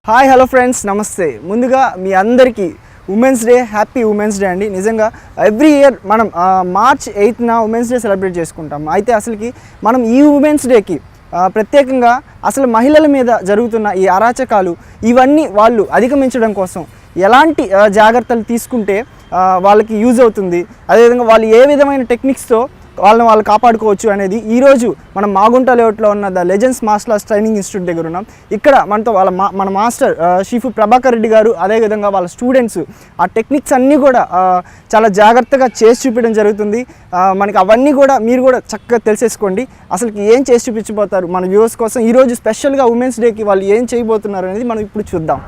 Hi hello friends, నమస్తే. ముందుగా మీ అందరికీ women's day, happy women's day అండి. నిజంగా ఎవ్రీ ఇయర్ మనం మార్చ్ 8న ఉమెన్స్ డే సెలబ్రేట్ చేసుకుంటాం. అయితే అసలుకి మనం ఈ ఉమెన్స్ డేకి ప్రత్యేకంగా అసలు మహిళల మీద జరుగుతున్న ఈ అరాచకాలు ఇవన్నీ వాళ్ళు అధిగమించడం కోసం ఎలాంటి జాగ్రత్తలు తీసుకుంటే వాళ్ళకి యూజ్ అవుతుంది, అదేవిధంగా వాళ్ళు ఏ విధమైన టెక్నిక్స్తో వాళ్ళు కాపాడుకోవచ్చు అనేది ఈరోజు మనం మాగుంట లేఅవుట్లో ఉన్న the legends martial arts training institute దగ్గర ఉన్నాం. ఇక్కడ మనతో మన మాస్టర్ షీఫు ప్రభాకర్ రెడ్డి గారు, అదేవిధంగా వాళ్ళ స్టూడెంట్స్ ఆ టెక్నిక్స్ అన్నీ కూడా చాలా జాగ్రత్తగా చేసి చూపించడం జరుగుతుంది. మనకి అవన్నీ కూడా మీరు కూడా చక్కగా తెలిసేసుకోండి. అసలుకి ఏం చేసి చూపించబోతారు మన వ్యూవర్స్ కోసం ఈరోజు స్పెషల్గా ఉమెన్స్ డేకి వాళ్ళు ఏం చేయబోతున్నారు అనేది మనం ఇప్పుడు చూద్దాం.